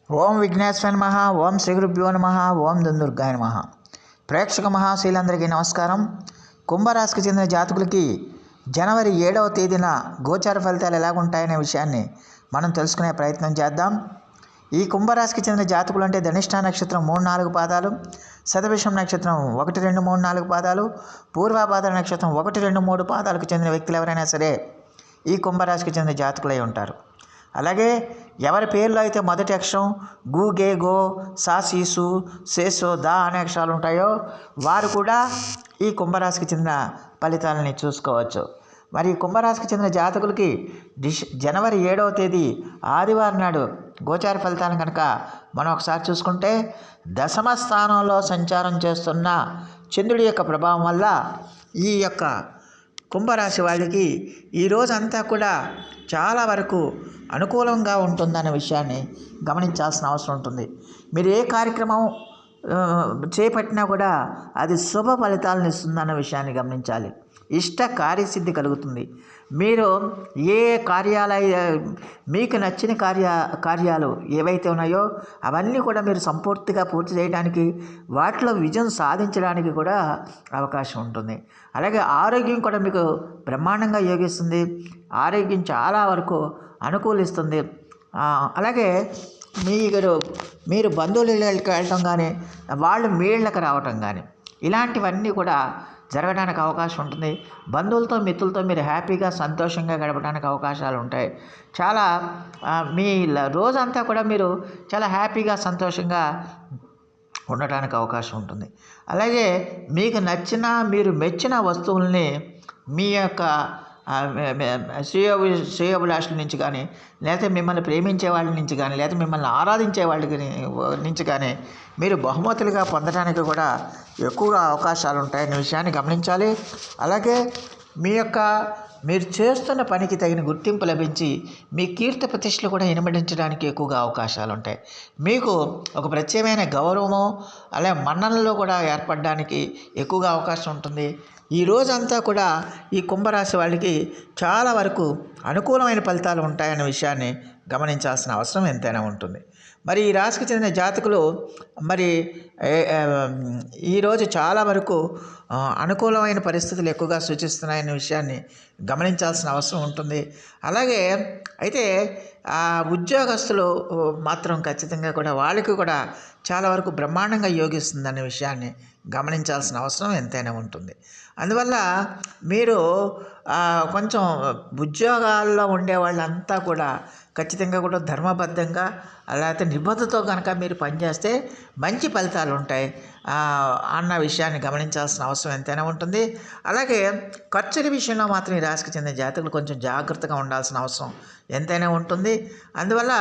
ఓం విఘ్నేశ్వర నమః. ఓం శ్రీ గురుభ్యో నమః. ఓం దుందుర్గాయ నమః. ప్రేక్షక మహాశీలందరికీ నమస్కారం. కుంభరాశికి చెందిన జాతకులకి జనవరి 7వ తేదీన గోచార ఫలితాలు ఎలాగుంటాయనే విషయాన్ని మనం తెలుసుకునే ప్రయత్నం చేద్దాం. ఈ కుంభరాశికి చెందిన జాతకులు అంటే ధనిష్ఠ నక్షత్రం 3-4 పాదాలు, శతభిషం నక్షత్రం 1, 2, 3, 4 పాదాలు, పూర్వాభాద్ర నక్షత్రం 1, 2, 3 పాదాలకు చెందిన వ్యక్తులు ఎవరైనా సరే ఈ కుంభరాశికి చెందిన జాతకులై ఉంటారు. అలాగే ఎవరి పేర్లో అయితే మొదటి అక్షరం గు, గే, గో, సా, సీసు, సేసో, దా అనే అక్షరాలు ఉంటాయో వారు కూడా ఈ కుంభరాశికి చెందిన ఫలితాలని చూసుకోవచ్చు. మరి కుంభరాశికి చెందిన జాతకులకి జనవరి 7వ తేదీ ఆదివారం నాడు గోచార ఫలితాలను కనుక మనం ఒకసారి చూసుకుంటే, దశమ స్థానంలో సంచారం చేస్తున్న చంద్రుడి యొక్క ప్రభావం వల్ల ఈ యొక్క కుంభరాశి వాళ్ళకి ఈరోజంతా కూడా చాలా వరకు అనుకూలంగా ఉంటుందనే విషయాన్ని గమనించాల్సిన అవసరం ఉంటుంది. మీరు ఏ కార్యక్రమం చేపట్టినా కూడా అది శుభ ఫలితాలను ఇస్తుందన్న విషయాన్ని గమనించాలి. ఇష్ట కార్యసిద్ధి కలుగుతుంది. మీరు ఏ మీకు నచ్చిన కార్యాలు ఏవైతే ఉన్నాయో అవన్నీ కూడా మీరు సంపూర్తిగా పూర్తి చేయడానికి, వాటిలో విజయం సాధించడానికి కూడా అవకాశం ఉంటుంది. అలాగే ఆరోగ్యం కూడా మీకు బ్రహ్మాండంగా యోగిస్తుంది. ఆరోగ్యం చాలా వరకు అనుకూలిస్తుంది. అలాగే మీరు బంధువుల ఇళ్ళకి వెళ్ళటం కానీ, వాళ్ళు మీ ఇళ్ళకి రావటం కానీ, ఇలాంటివన్నీ కూడా జరగడానికి అవకాశం ఉంటుంది. బంధువులతో మిత్రులతో మీరు హ్యాపీగా సంతోషంగా గడపడానికి అవకాశాలు ఉంటాయి. చాలా మీ రోజంతా కూడా మీరు చాలా హ్యాపీగా సంతోషంగా ఉండటానికి అవకాశం ఉంటుంది. అలాగే మీకు నచ్చిన మీరు మెచ్చిన వస్తువుల్ని మీ యొక్క శ్రేయోభిలాషుల నుంచి కానీ, లేకపోతే మిమ్మల్ని ప్రేమించే వాళ్ళ నుంచి కానీ, లేకపోతే మిమ్మల్ని ఆరాధించే వాళ్ళ నుంచి కానీ మీరు బహుమతులుగా పొందడానికి కూడా ఎక్కువగా అవకాశాలు ఉంటాయనే విషయాన్ని గమనించాలి. అలాగే మీరు చేస్తున్న పనికి తగిన గుర్తింపు లభించి మీ కీర్తి ప్రతిష్టలు కూడా ఇనుమడించడానికి ఎక్కువగా అవకాశాలు ఉంటాయి. మీకు ఒక ప్రత్యేకమైన గౌరవము అలాగే మన్ననలో కూడా ఏర్పడడానికి ఎక్కువగా అవకాశం ఉంటుంది. ఈ రోజంతా కూడా ఈ కుంభరాశి వాళ్ళకి చాలా వరకు అనుకూలమైన ఫలితాలు ఉంటాయనే విషయాన్ని గమనించాల్సిన అవసరం ఎంతైనా ఉంటుంది. మరి ఈ రాశికి చెందిన జాతకులు ఈరోజు చాలా వరకు అనుకూలమైన పరిస్థితులు ఎక్కువగా సూచిస్తున్నాయనే విషయాన్ని గమనించాల్సిన అవసరం ఉంటుంది. అలాగే అయితే ఉద్యోగస్తులు మాత్రం ఖచ్చితంగా కూడా వాళ్ళకి కూడా చాలా వరకు బ్రహ్మాండంగా యోగిస్తుందనే విషయాన్ని గమనించాల్సిన అవసరం ఎంతైనా ఉంటుంది. అందువల్ల మీరు కొంచెం ఉద్యోగాల్లో ఉండే వాళ్ళంతా కూడా ఖచ్చితంగా కూడా ధర్మబద్ధంగా లేకపోతే నిబద్ధతతో కనుక మీరు పనిచేస్తే మంచి ఫలితాలు ఉంటాయి అన్న విషయాన్ని గమనించాల్సిన అవసరం ఎంతైనా ఉంటుంది. అలాగే ఖర్చుల విషయంలో మాత్రం ఈ రాశికి చెందిన జాతకులు కొంచెం జాగ్రత్తగా ఉండాల్సిన అవసరం ఎంతైనా ఉంటుంది. అందువల్ల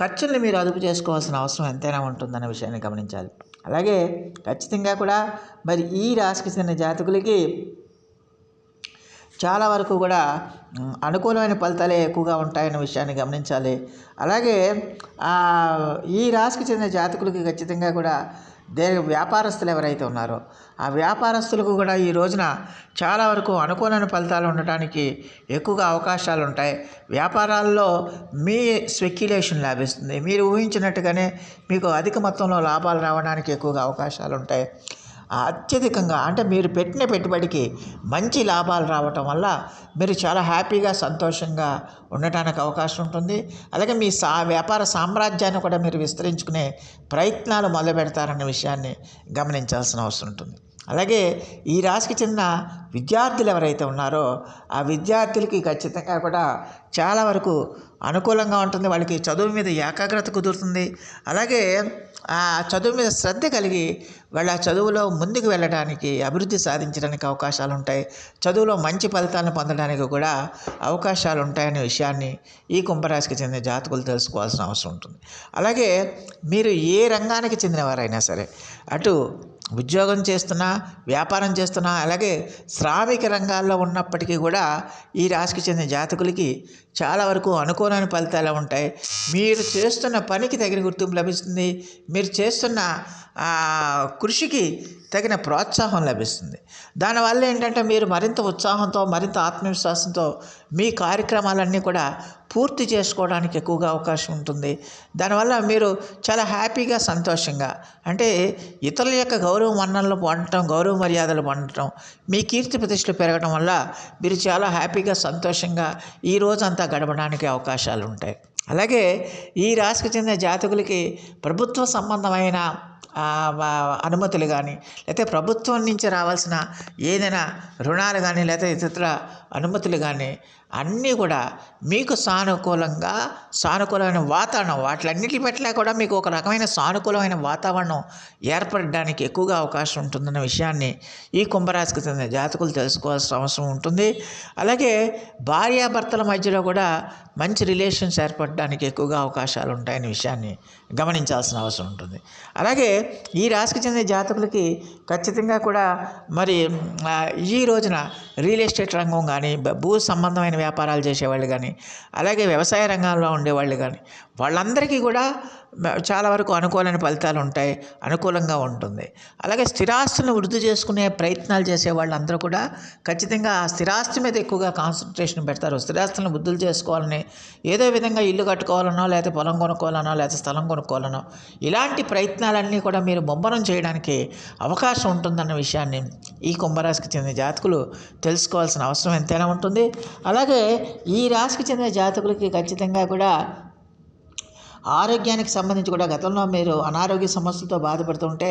ఖర్చుల్ని మీరు అదుపు చేసుకోవాల్సిన అవసరం ఎంతైనా ఉంటుందన్న విషయాన్ని గమనించాలి. అలాగే ఖచ్చితంగా కూడా మరి ఈ రాశికి చెందిన జాతకులకి చాలా వరకు కూడా అనుకూలమైన ఫలితాలే ఎక్కువగా ఉంటాయన్న విషయాన్ని గమనించాలి. అలాగే ఈ రాశికి చెందిన జాతకులకి ఖచ్చితంగా కూడా వ్యాపారస్తులు ఎవరైతే ఉన్నారో ఆ వ్యాపారస్తులకు కూడా ఈ రోజున చాలా వరకు అనుకూలమైన ఫలితాలు ఉండటానికి ఎక్కువగా అవకాశాలు ఉంటాయి. వ్యాపారాల్లో మీ స్పెక్యులేషన్ లాభిస్తుంది. మీరు ఊహించినట్టుగానే మీకు అధిక మొత్తంలో లాభాలు రావడానికి ఎక్కువగా అవకాశాలు ఉంటాయి. అత్యధికంగా అంటే మీరు పెట్టిన పెట్టుబడికి మంచి లాభాలు రావటం వల్ల మీరు చాలా హ్యాపీగా సంతోషంగా ఉండటానికి అవకాశం ఉంటుంది. అలాగే మీ వ్యాపార సామ్రాజ్యాన్ని కూడా మీరు విస్తరించుకునే ప్రయత్నాలు మొదలు పెడతారన్న విషయాన్ని గమనించాల్సిన అవసరం ఉంటుంది. అలాగే ఈ రాశికి చెందిన విద్యార్థులు ఎవరైతే ఉన్నారో ఆ విద్యార్థులకి ఖచ్చితంగా కూడా చాలా వరకు అనుకూలంగా ఉంటుంది. వాళ్ళకి చదువు మీద ఏకాగ్రత కుదురుతుంది. అలాగే ఆ చదువు మీద శ్రద్ధ కలిగి వాళ్ళ చదువులో ముందుకు వెళ్ళడానికి, అభివృద్ధి సాధించడానికి అవకాశాలు ఉంటాయి. చదువులో మంచి ఫలితాలను పొందడానికి కూడా అవకాశాలు ఉంటాయనే విషయాన్ని ఈ కుంభరాశికి చెందిన జాతకులు తెలుసుకోవాల్సిన అవసరం ఉంటుంది. అలాగే మీరు ఏ రంగానికి చెందినవారైనా సరే, అటు ఉద్యోగం చేస్తున్నా, వ్యాపారం చేస్తున్నా, అలాగే శ్రామిక రంగాల్లో ఉన్నప్పటికీ కూడా ఈ రాశికి చెందిన జాతకులకి చాలా వరకు అనుకూలమైన ఫలితాలు ఉంటాయి. మీరు చేస్తున్న పనికి తగిన గుర్తింపు లభిస్తుంది. మీరు చేస్తున్న కృషికి తగిన ప్రోత్సాహం లభిస్తుంది. దానివల్ల ఏంటంటే మీరు మరింత ఉత్సాహంతో, మరింత ఆత్మవిశ్వాసంతో మీ కార్యక్రమాలన్నీ కూడా పూర్తి చేసుకోవడానికి ఎక్కువగా అవకాశం ఉంటుంది. దానివల్ల మీరు చాలా హ్యాపీగా, సంతోషంగా, అంటే ఇతరుల యొక్క గౌరవ మన్ననలు పొందటం, గౌరవ మర్యాదలు పొందటం, మీ కీర్తి ప్రతిష్టలు పెరగడం వల్ల మీరు చాలా హ్యాపీగా, సంతోషంగా ఈ రోజంతా గడపడానికి అవకాశాలు ఉంటాయి. అలాగే ఈ రాశికి చెందిన జాతకులకి ప్రభుత్వ సంబంధమైన అనుమతులు కానీ, లేకపోతే ప్రభుత్వం నుంచి రావాల్సిన ఏదైనా రుణాలు కానీ, లేకపోతే ఇతర అనుమతులు కానీ అన్నీ కూడా మీకు సానుకూలమైన వాతావరణం, వాటిలన్నిటి పట్ల కూడా మీకు ఒక రకమైన సానుకూలమైన వాతావరణం ఏర్పడడానికి ఎక్కువగా అవకాశం ఉంటుందన్న విషయాన్ని ఈ కుంభరాశికి చెందిన జాతకులు తెలుసుకోవాల్సిన అవసరం ఉంటుంది. అలాగే భార్యాభర్తల మధ్యలో కూడా మంచి రిలేషన్స్ ఏర్పడడానికి ఎక్కువగా అవకాశాలు ఉంటాయనే విషయాన్ని గమనించాల్సిన అవసరం ఉంటుంది. అలాగే ఈ రాశికి చెందిన జాతకులకి ఖచ్చితంగా కూడా మరి ఈ రోజున రియల్ ఎస్టేట్ రంగం కానీ, భూ సంబంధమైన వ్యాపారాలు చేసేవాళ్ళు కానీ, అలాగే వ్యవసాయ రంగంలో ఉండేవాళ్ళు కానీ, వాళ్ళందరికీ కూడా చాలా వరకు అనుకూలమైన ఫలితాలు ఉంటాయి, అనుకూలంగా ఉంటుంది. అలాగే స్థిరాస్తులను వృద్ధి చేసుకునే ప్రయత్నాలు చేసే వాళ్ళందరూ కూడా ఖచ్చితంగా ఆ స్థిరాస్తి మీద ఎక్కువగా కాన్సన్ట్రేషన్ పెడతారు. స్థిరాస్తులను వృద్ధులు చేసుకోవాలని, ఏదో విధంగా ఇల్లు కట్టుకోవాలనో, లేకపోతే పొలం కొనుక్కోవాలనో, లేకపోతే స్థలం కొనుక్కోవాలనో, ఇలాంటి ప్రయత్నాలన్నీ కూడా మీరు ముమ్మరం చేయడానికి అవకాశం ఉంటుందన్న విషయాన్ని ఈ కుంభరాశికి చెందిన జాతకులు తెలుసుకోవాల్సిన అవసరం ఎంతైనా ఉంటుంది. అలాగే ఈ రాశికి చెందిన జాతకులకి ఖచ్చితంగా కూడా ఆరోగ్యానికి సంబంధించి కూడా గతంలో మీరు అనారోగ్య సమస్యలతో బాధపడుతుంటే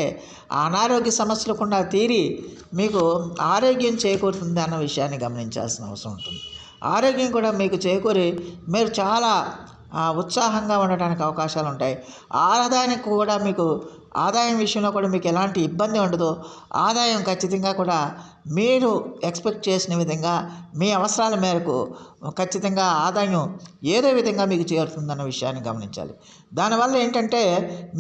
ఆ అనారోగ్య సమస్యలు కూడా తీరి మీకు ఆరోగ్యం చేకూరుతుంది అన్న విషయాన్ని గమనించాల్సిన అవసరం ఉంటుంది. ఆరోగ్యం కూడా మీకు చేకూరి మీరు చాలా ఉత్సాహంగా ఉండడానికి అవకాశాలు ఉంటాయి. ఆదాయానికి కూడా మీకు ఆదాయం విషయంలో కూడా మీకు ఎలాంటి ఇబ్బంది ఉండదు. ఆదాయం ఖచ్చితంగా కూడా మీరు ఎక్స్పెక్ట్ చేసిన విధంగా మీ అవసరాల మేరకు ఖచ్చితంగా ఆదాయం ఏదో విధంగా మీకు చేరుతుందన్న విషయాన్ని గమనించాలి. దానివల్ల ఏంటంటే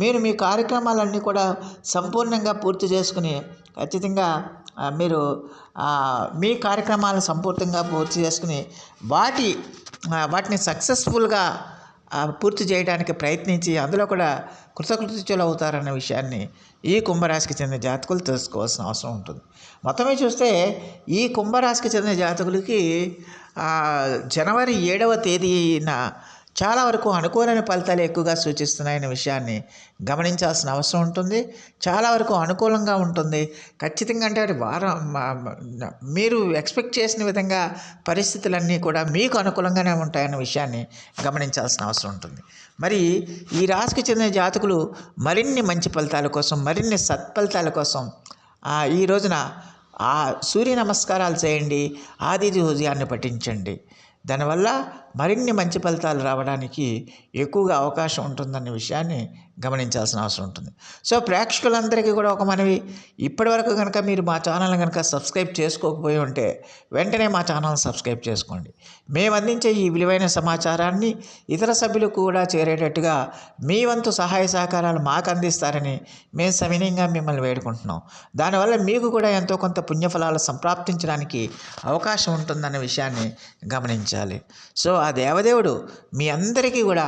మీరు మీ కార్యక్రమాలన్నీ కూడా సంపూర్ణంగా పూర్తి చేసుకుని ఖచ్చితంగా మీరు మీ కార్యక్రమాలను సంపూర్ణంగా పూర్తి చేసుకుని వాటిని సక్సెస్ఫుల్గా పూర్తి చేయడానికి ప్రయత్నించి అందులో కూడా కృతకృత్యులు అవుతారన్న విషయాన్ని ఈ కుంభరాశికి చెందిన జాతకులు తెలుసుకోవాల్సిన అవసరం ఉంటుంది. మొత్తమే చూస్తే ఈ కుంభరాశికి చెందిన జాతకులకి జనవరి 7వ తేదీన చాలా వరకు అనుకూలమైన ఫలితాలు ఎక్కువగా సూచిస్తున్నాయనే విషయాన్ని గమనించాల్సిన అవసరం ఉంటుంది. చాలా వరకు అనుకూలంగా ఉంటుంది. ఖచ్చితంగా అంటే అది మీరు ఎక్స్పెక్ట్ చేసిన విధంగా పరిస్థితులన్నీ కూడా మీకు అనుకూలంగానే ఉంటాయన్న విషయాన్ని గమనించాల్సిన అవసరం ఉంటుంది. మరి ఈ రాశికి చెందిన జాతకులు మరిన్ని మంచి ఫలితాల కోసం, మరిన్ని సత్ఫలితాల కోసం ఈ రోజున సూర్య నమస్కారాలు చేయండి, ఆది ఉదయాన్ని పఠించండి. దానివల్ల మరిన్ని మంచి ఫలితాలు రావడానికి ఎక్కువగా అవకాశం ఉంటుందన్న విషయాన్ని గమనించాల్సిన అవసరం ఉంటుంది. సో ప్రేక్షకులందరికీ కూడా ఒక మనవి, ఇప్పటివరకు కనుక మీరు మా ఛానల్ని కనుక సబ్స్క్రైబ్ చేసుకోకపోయి ఉంటే వెంటనే మా ఛానల్ని సబ్స్క్రైబ్ చేసుకోండి. మేము అందించే ఈ విలువైన సమాచారాన్ని ఇతర సభ్యులకు కూడా చేరేటట్టుగా మీ వంతు సహాయ సహకారాలు మాకు అందిస్తారని మేము సవినయంగా మిమ్మల్ని వేడుకుంటున్నాం. దానివల్ల మీకు కూడా ఎంతో కొంత పుణ్యఫలాలు సంప్రాప్తించడానికి అవకాశం ఉంటుందన్న విషయాన్ని గమనించాలి. సో ఆ దేవదేవుడు మీ అందరికీ కూడా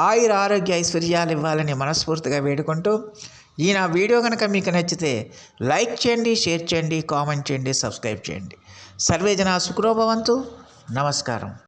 ఆయుర ఆరోగ్య ఐశ్వర్యాలు ఇవ్వాలని మనస్ఫూర్తిగా వేడుకుంటూ నా వీడియో కనుక మీకు నచ్చితే లైక్ చేయండి, షేర్ చేయండి, కామెంట్ చేయండి, సబ్స్క్రైబ్ చేయండి. సర్వే జనా సుఖినో భవంతు. నమస్కారం.